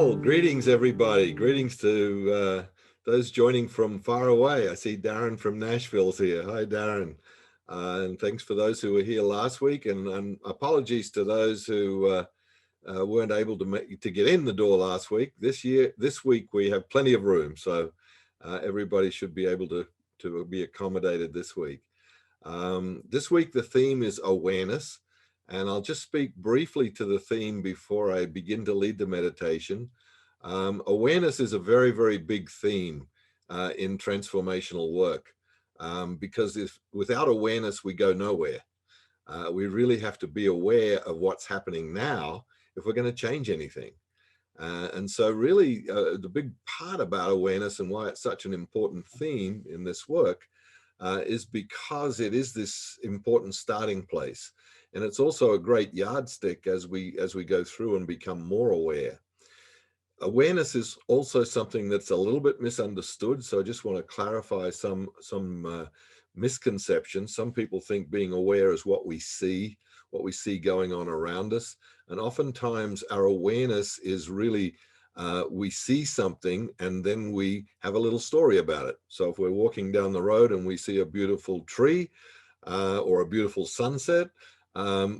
Well, greetings everybody. Greetings to those joining from far away. I see Darren from Nashville's here. Hi, Darren. And thanks for those who were here last week. And apologies to those who weren't able to get in the door last week. This week, we have plenty of room. So everybody should be able to be accommodated this week. This week, the theme is awareness. And I'll just speak briefly to the theme before I begin to lead the meditation. Awareness is a very, very big theme in transformational work because without awareness, we go nowhere. We really have to be aware of what's happening now if we're going to change anything. And so really the big part about awareness and why it's such an important theme in this work is because it is this important starting place. And it's also a great yardstick as we go through and become more aware. Awareness is also something that's a little bit misunderstood. So I just want to clarify some misconceptions. Some people think being aware is what we see going on around us. And oftentimes our awareness is really, we see something and then we have a little story about it. So if we're walking down the road and we see a beautiful tree or a beautiful sunset,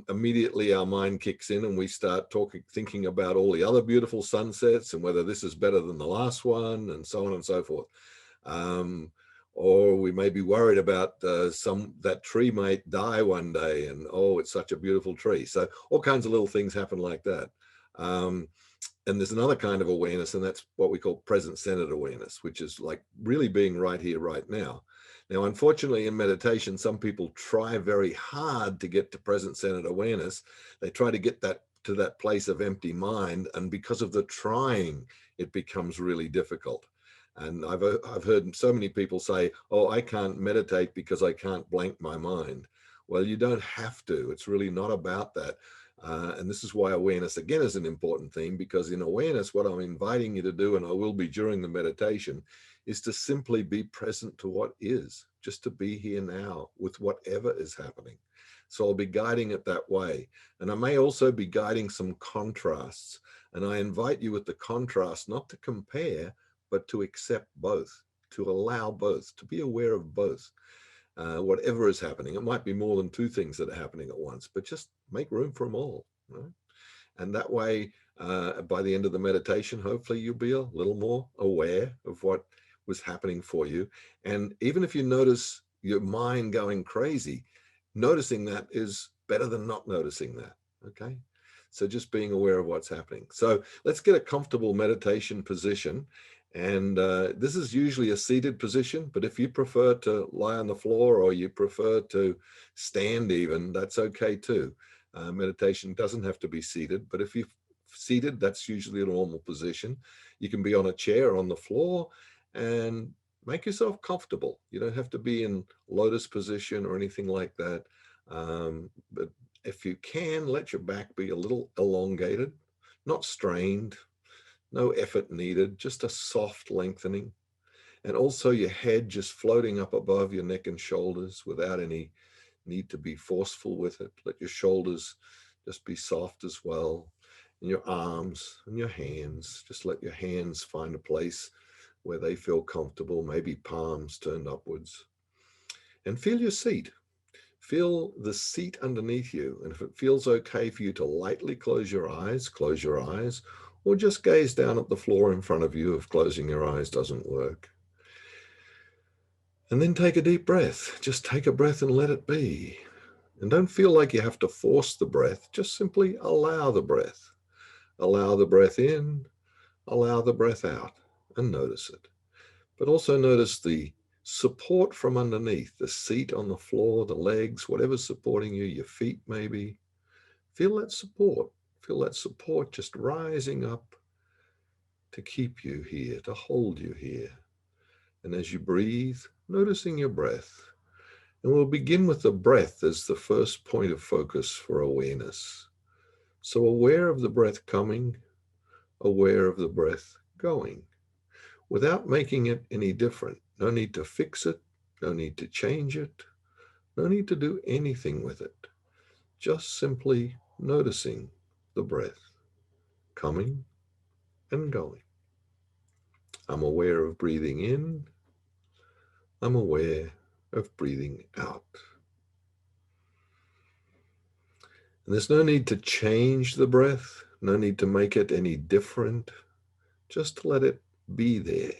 immediately our mind kicks in and we start thinking about all the other beautiful sunsets and whether this is better than the last one and so on and so forth. Or we may be worried about that tree might die one day and, oh, it's such a beautiful tree. So all kinds of little things happen like that. And there's another kind of awareness, and that's what we call present-centered awareness, which is like really being right here, right now. Now, unfortunately, in meditation, some people try very hard to get to present-centered awareness. They try to get to that place of empty mind, and because of the trying, it becomes really difficult. And I've heard so many people say, oh, I can't meditate because I can't blank my mind. Well, you don't have to. It's really not about that. And this is why awareness, again, is an important theme, because in awareness, what I'm inviting you to do, and I will be during the meditation, is to simply be present to what is, just to be here now with whatever is happening. So I'll be guiding it that way. And I may also be guiding some contrasts. And I invite you with the contrast, not to compare, but to accept both, to allow both, to be aware of both. Whatever is happening. It might be more than two things that are happening at once, but just make room for them all. Right? And that way, by the end of the meditation, hopefully you'll be a little more aware of what was happening for you. And even if you notice your mind going crazy, noticing that is better than not noticing that. Okay. So just being aware of what's happening. So let's get a comfortable meditation position. And this is usually a seated position, but if you prefer to lie on the floor or you prefer to stand even, that's okay too. Meditation doesn't have to be seated, but if you're seated, that's usually a normal position. You can be on a chair or on the floor and make yourself comfortable. You don't have to be in lotus position or anything like that. But if you can, let your back be a little elongated, not strained. No effort needed, just a soft lengthening. And also your head just floating up above your neck and shoulders without any need to be forceful with it. Let your shoulders just be soft as well. And your arms and your hands, just let your hands find a place where they feel comfortable, maybe palms turned upwards. And feel your seat. Feel the seat underneath you. And if it feels okay for you to lightly close your eyes, or just gaze down at the floor in front of you if closing your eyes doesn't work. And then take a deep breath. Just take a breath and let it be. And don't feel like you have to force the breath. Just simply allow the breath. Allow the breath in, allow the breath out, and notice it. But also notice the support from underneath, the seat on the floor, the legs, whatever's supporting you, your feet maybe. Feel that support. Feel that support just rising up to keep you here, to hold you here. And as you breathe, noticing your breath. And we'll begin with the breath as the first point of focus for awareness. So aware of the breath coming, aware of the breath going, without making it any different. No need to fix it, no need to change it, no need to do anything with it. Just simply noticing the breath coming and going. I'm aware of breathing in. I'm aware of breathing out. And there's no need to change the breath, no need to make it any different, just to let it be there.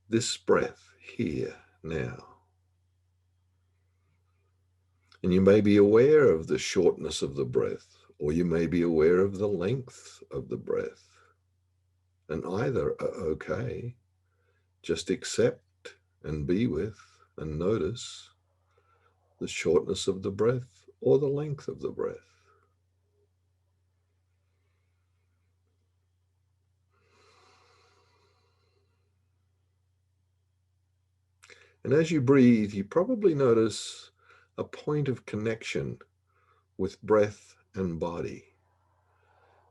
This breath here now. And you may be aware of the shortness of the breath, or you may be aware of the length of the breath. And either are okay. Just accept and be with and notice the shortness of the breath or the length of the breath. And as you breathe, you probably notice a point of connection with breath and body.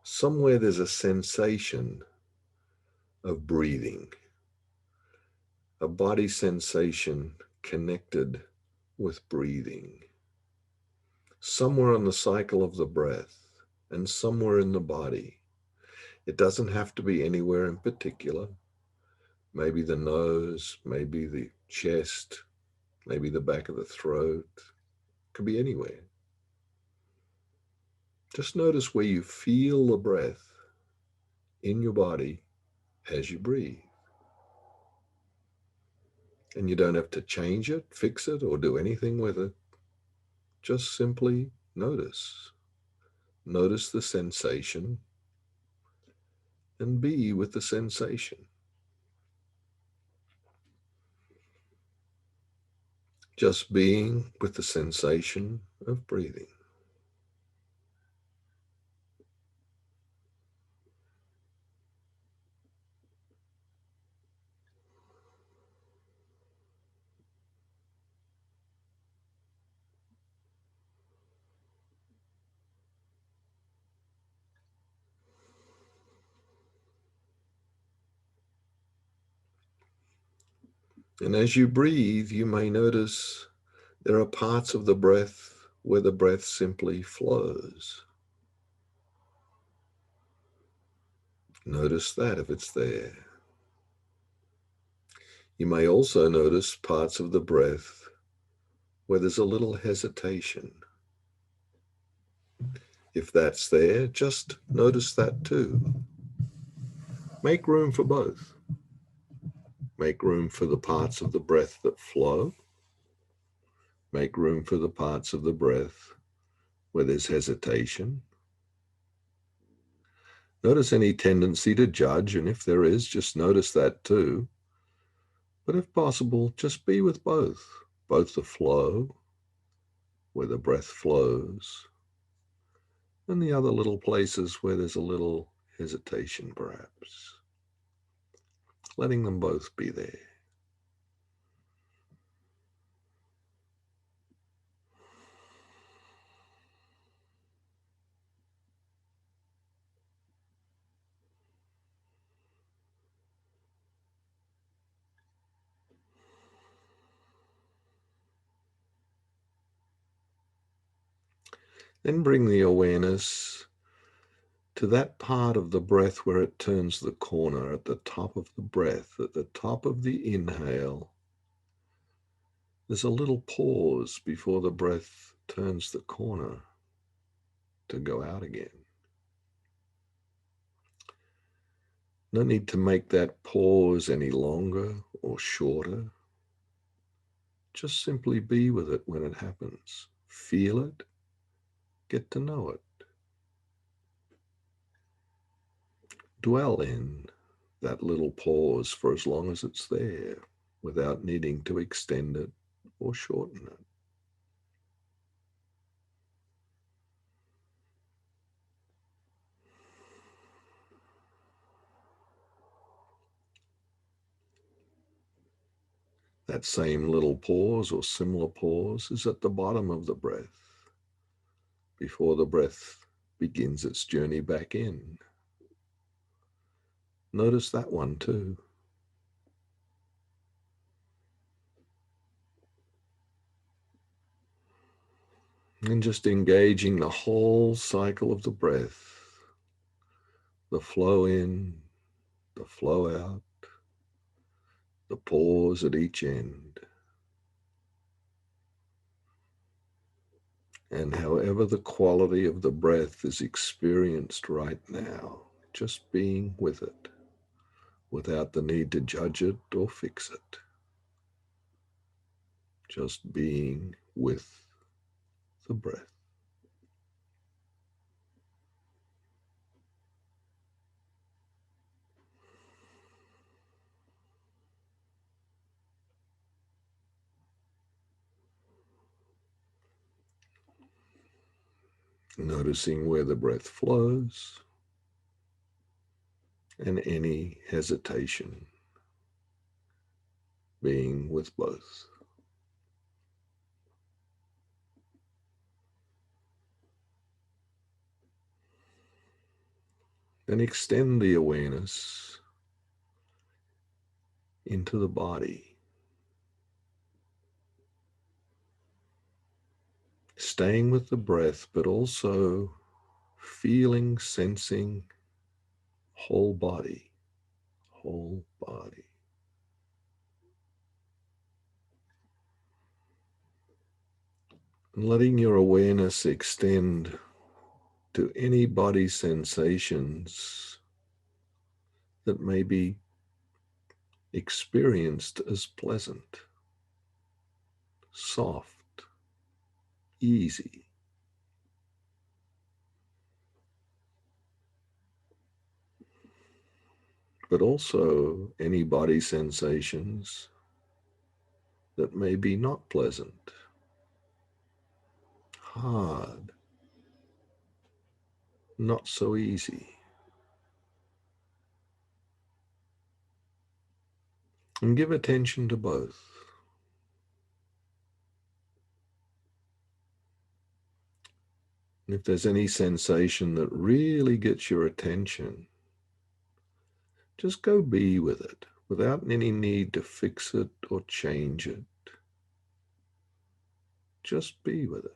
Somewhere there's a sensation of breathing, a body sensation connected with breathing. Somewhere on the cycle of the breath and somewhere in the body. It doesn't have to be anywhere in particular. Maybe the nose, maybe the chest, maybe the back of the throat. It could be anywhere. Just notice where you feel the breath in your body as you breathe. And you don't have to change it, fix it, or do anything with it. Just simply notice. Notice the sensation and be with the sensation. Just being with the sensation of breathing. And as you breathe, you may notice there are parts of the breath where the breath simply flows. Notice that if it's there. You may also notice parts of the breath where there's a little hesitation. If that's there, just notice that too. Make room for both. Make room for the parts of the breath that flow. Make room for the parts of the breath where there's hesitation. Notice any tendency to judge, and if there is, just notice that too. But if possible, just be with both the flow, where the breath flows, and the other little places where there's a little hesitation perhaps. Letting them both be there. Then bring the awareness to that part of the breath where it turns the corner at the top of the breath, at the top of the inhale. There's a little pause before the breath turns the corner to go out again. No need to make that pause any longer or shorter. Just simply be with it when it happens. Feel it. Get to know it. Dwell in that little pause for as long as it's there without needing to extend it or shorten it. That same little pause or similar pause is at the bottom of the breath before the breath begins its journey back in. Notice that one too. And just engaging the whole cycle of the breath the flow in, the flow out, the pause at each end. And however the quality of the breath is experienced right now, just being with it without the need to judge it or fix it. Just being with the breath. Noticing where the breath flows and any hesitation, being with both. Then extend the awareness into the body, staying with the breath, but also feeling, sensing whole body, whole body. And letting your awareness extend to any body sensations that may be experienced as pleasant, soft, easy. But also any body sensations that may be not pleasant, hard, not so easy. And give attention to both. And if there's any sensation that really gets your attention, just go be with it without any need to fix it or change it. Just be with it.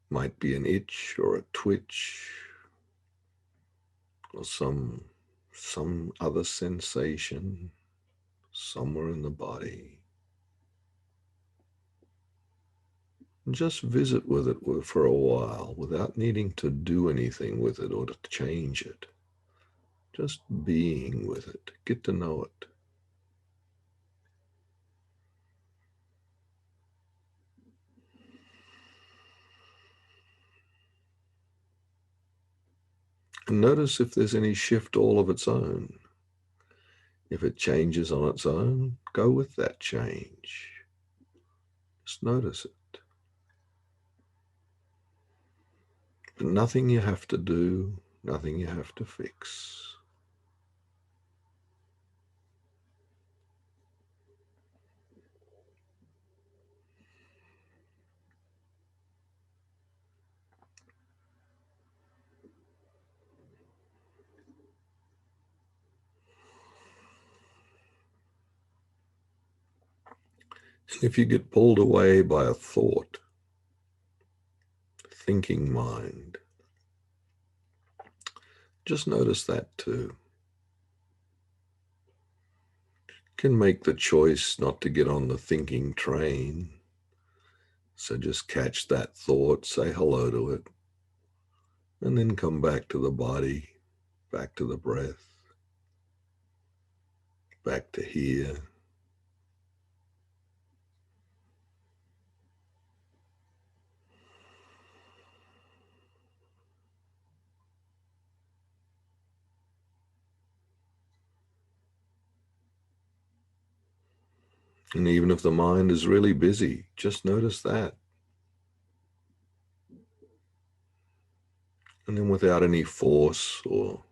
Might be an itch or a twitch or some other sensation somewhere in the body. And just visit with it for a while without needing to do anything with it or to change it. Just being with it. Get to know it. And notice if there's any shift all of its own. If it changes on its own, go with that change. Just notice it. But nothing you have to do, nothing you have to fix. And if you get pulled away by a thought, thinking mind, just notice that too. You can make the choice not to get on the thinking train. So just catch that thought, say hello to it, and then come back to the body, back to the breath, back to here. And even if the mind is really busy, just notice that. And then without any force or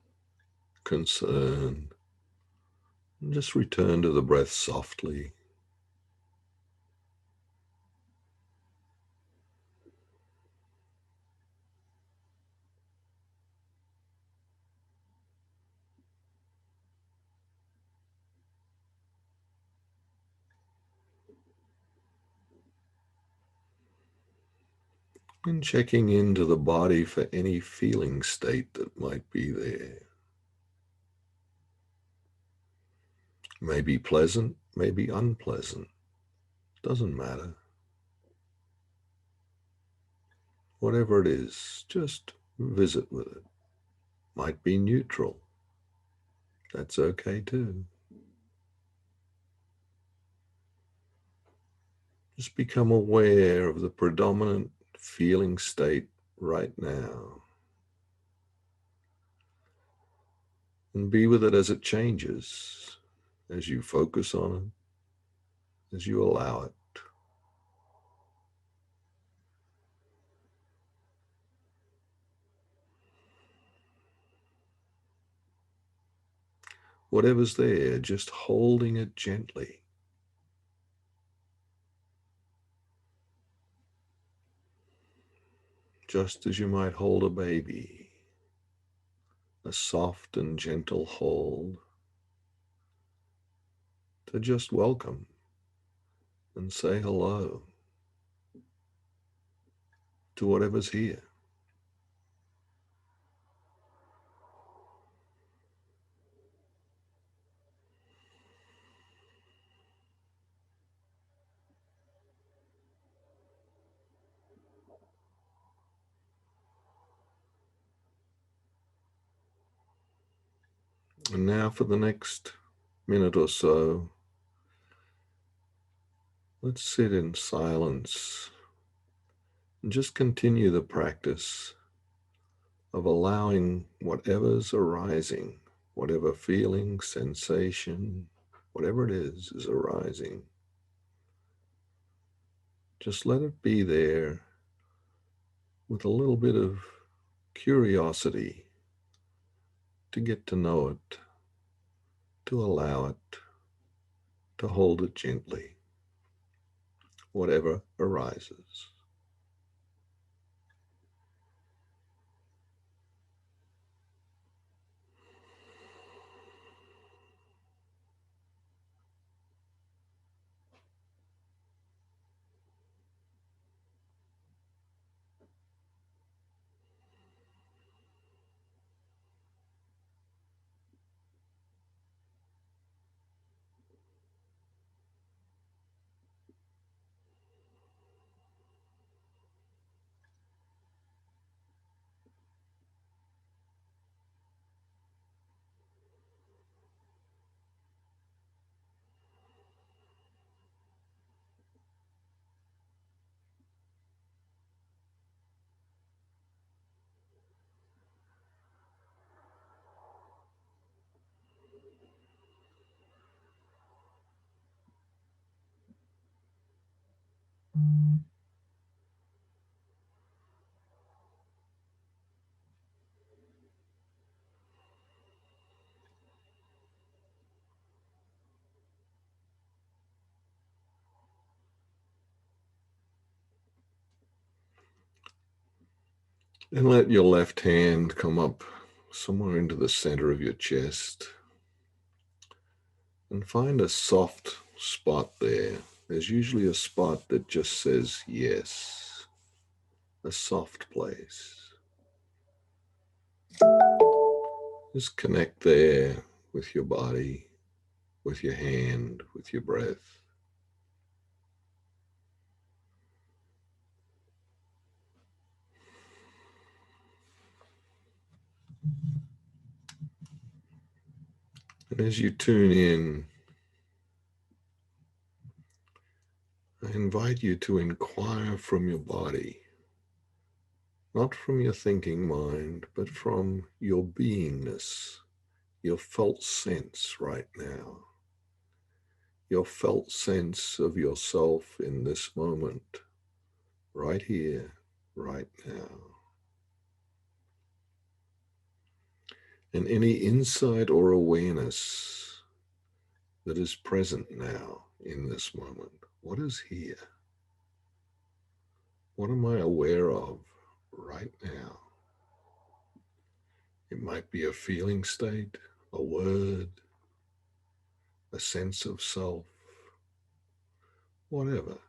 concern, just return to the breath softly. And checking into the body for any feeling state that might be there. Maybe pleasant, maybe unpleasant. Doesn't matter. Whatever it is, just visit with it. Might be neutral. That's okay too. Just become aware of the predominant feeling state right now. And be with it as it changes, as you focus on it, as you allow it. Whatever's there, just holding it gently. Just as you might hold a baby, a soft and gentle hold to just welcome and say hello to whatever's here. And now for the next minute or so, let's sit in silence and just continue the practice of allowing whatever's arising, whatever feeling, sensation, whatever it is arising. Just let it be there with a little bit of curiosity to get to know it, to allow it, to hold it gently, whatever arises. And let your left hand come up somewhere into the center of your chest and find a soft spot there. There's usually a spot that just says yes, a soft place. Just connect there with your body, with your hand, with your breath. And as you tune in, I invite you to inquire from your body, not from your thinking mind, but from your beingness, your felt sense right now, your felt sense of yourself in this moment, right here, right now. And any insight or awareness that is present now in this moment. What is here? What am I aware of right now? It might be a feeling state, a word, a sense of self, whatever.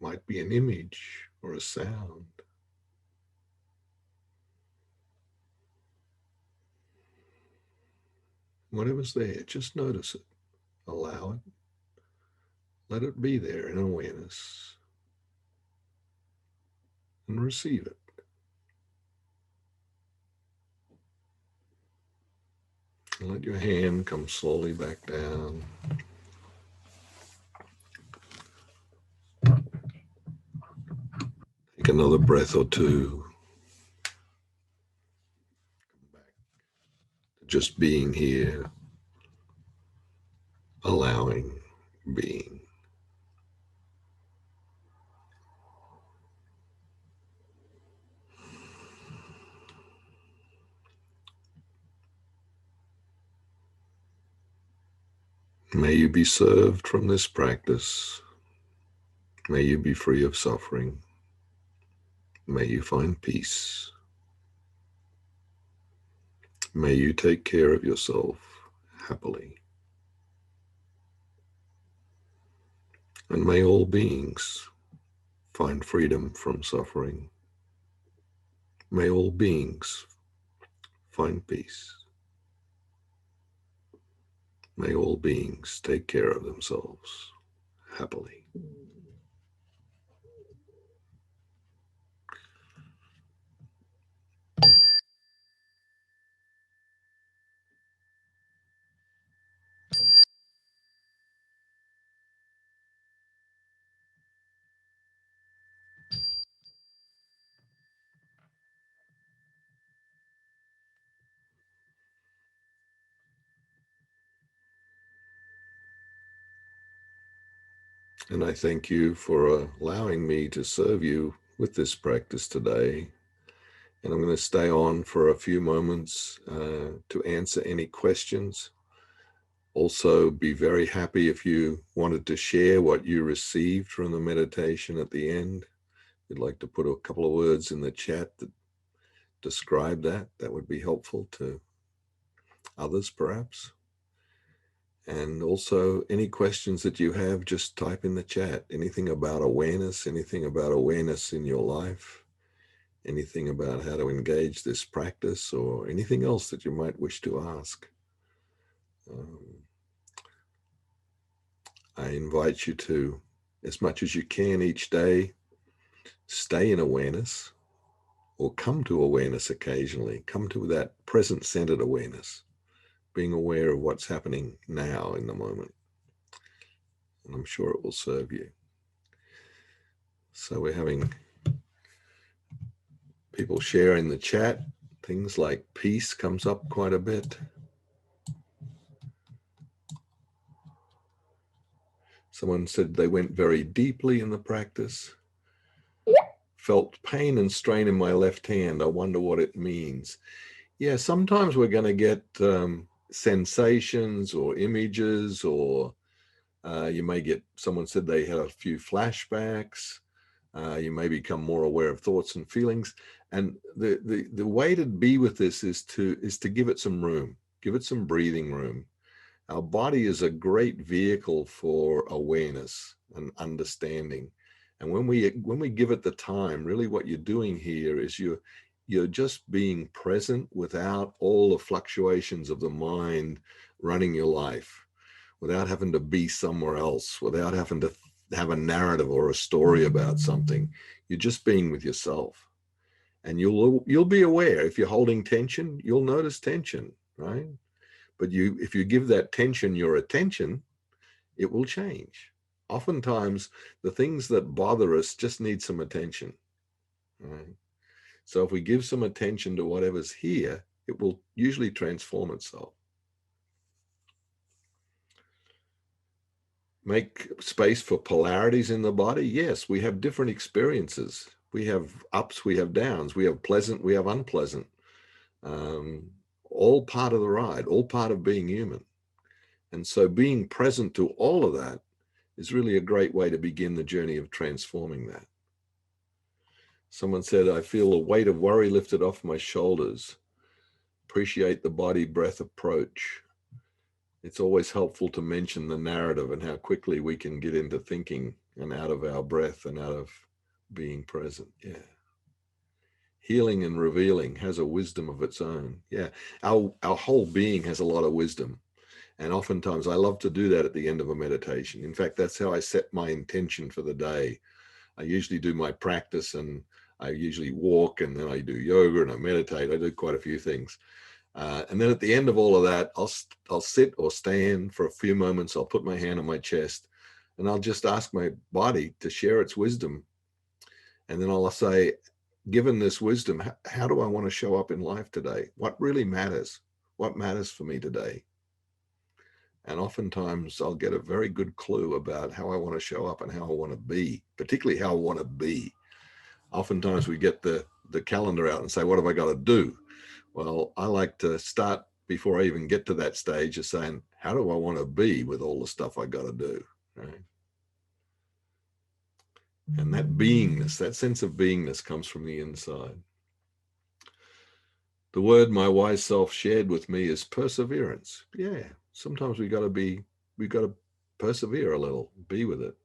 Might be an image or a sound. Whatever's there, just notice it. Allow it. Let it be there in awareness and receive it. And let your hand come slowly back down. Take another breath or two. Come back to just being here, allowing, being. May you be served from this practice. May you be free of suffering. May you find peace. May you take care of yourself happily. And may all beings find freedom from suffering. May all beings find peace. May all beings take care of themselves happily. And I thank you for allowing me to serve you with this practice today. And I'm going to stay on for a few moments to answer any questions. Also, be very happy if you wanted to share what you received from the meditation at the end. If you'd like to put a couple of words in the chat that describe that, that would be helpful to others perhaps. And also, any questions that you have, just type in the chat. Anything about awareness in your life, anything about how to engage this practice, or anything else that you might wish to ask. I invite you to, as much as you can each day, stay in awareness or come to awareness occasionally. Come to that present-centered awareness, being aware of what's happening now in the moment. And I'm sure it will serve you. So we're having people share in the chat. Things like peace comes up quite a bit. Someone said they went very deeply in the practice. Felt pain and strain in my left hand. I wonder what it means. Yeah, sometimes we're going to get sensations or images, or you may get, someone said they had a few flashbacks. You may become more aware of thoughts and feelings. And the way to be with this is to give it some room, give it some breathing room. Our body is a great vehicle for awareness and understanding. And when we give it the time, really what you're doing here is you're just being present without all the fluctuations of the mind running your life, without having to be somewhere else, without having to have a narrative or a story about something. You're just being with yourself. And you'll be aware. If you're holding tension, you'll notice tension, right? But if you give that tension your attention, it will change. Oftentimes, the things that bother us just need some attention, right? So if we give some attention to whatever's here, it will usually transform itself. Make space for polarities in the body. Yes, we have different experiences. We have ups, we have downs, we have pleasant, we have unpleasant. All part of the ride, all part of being human. And so being present to all of that is really a great way to begin the journey of transforming that. Someone said, I feel a weight of worry lifted off my shoulders. Appreciate the body breath approach. It's always helpful to mention the narrative and how quickly we can get into thinking and out of our breath and out of being present. Yeah. Healing and revealing has a wisdom of its own. Yeah, our whole being has a lot of wisdom. And oftentimes I love to do that at the end of a meditation. In fact, that's how I set my intention for the day. I usually do my practice, and I usually walk, and then I do yoga and I meditate. I do quite a few things. And then at the end of all of that, I'll sit or stand for a few moments. I'll put my hand on my chest, and I'll just ask my body to share its wisdom. And then I'll say, given this wisdom, how do I want to show up in life today? What really matters? What matters for me today? And oftentimes I'll get a very good clue about how I want to show up and how I want to be, particularly how I want to be. Oftentimes we get the calendar out and say, what have I got to do? Well, I like to start before I even get to that stage of saying, how do I want to be with all the stuff I got to do, right? And that beingness, that sense of beingness comes from the inside. The word my wise self shared with me is perseverance. Yeah, sometimes we got to persevere a little, be with it.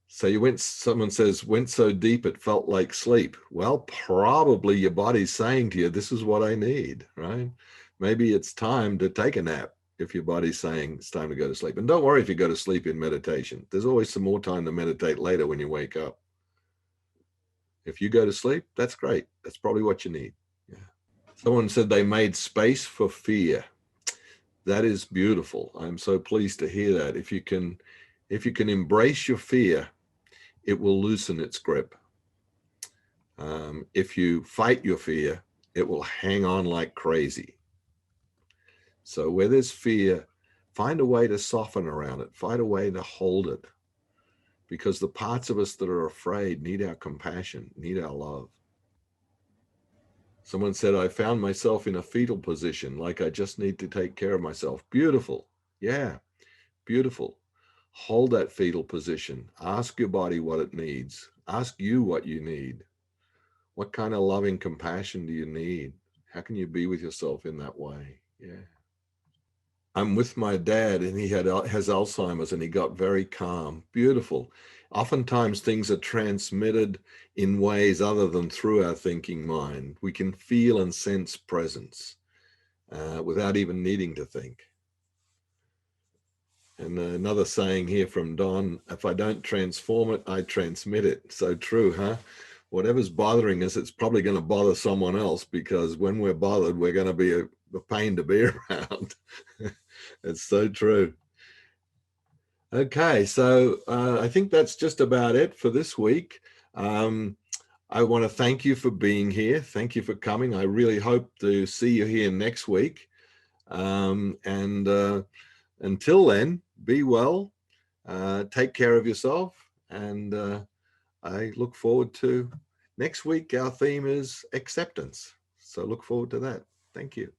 So someone says, went so deep it felt like sleep. Well, probably your body's saying to you, this is what I need, right? Maybe it's time to take a nap if your body's saying it's time to go to sleep. And don't worry if you go to sleep in meditation. There's always some more time to meditate later when you wake up. If you go to sleep, that's great. That's probably what you need. Yeah. Someone said they made space for fear. That is beautiful. I'm so pleased to hear that. If you can embrace your fear, it will loosen its grip. If you fight your fear, it will hang on like crazy. So where there's fear, find a way to soften around it, find a way to hold it, because the parts of us that are afraid need our compassion, need our love. Someone said, I found myself in a fetal position, like I just need to take care of myself. Beautiful. Yeah, beautiful. Hold that fetal position. Ask your body what it needs. Ask you what you need. What kind of loving compassion do you need? How can you be with yourself in that way? Yeah. I'm with my dad, and he has Alzheimer's, and he got very calm. Beautiful. Oftentimes things are transmitted in ways other than through our thinking mind. We can feel and sense presence without even needing to think. And another saying here from Don, if I don't transform it, I transmit it. So true, huh? Whatever's bothering us, it's probably going to bother someone else, because when we're bothered, we're going to be a pain to be around. It's so true. Okay, so I think that's just about it for this week. I want to thank you for being here. Thank you for coming. I really hope to see you here next week. And until then, be well, take care of yourself, and I look forward to next week. Our theme is acceptance. So look forward to that. Thank you.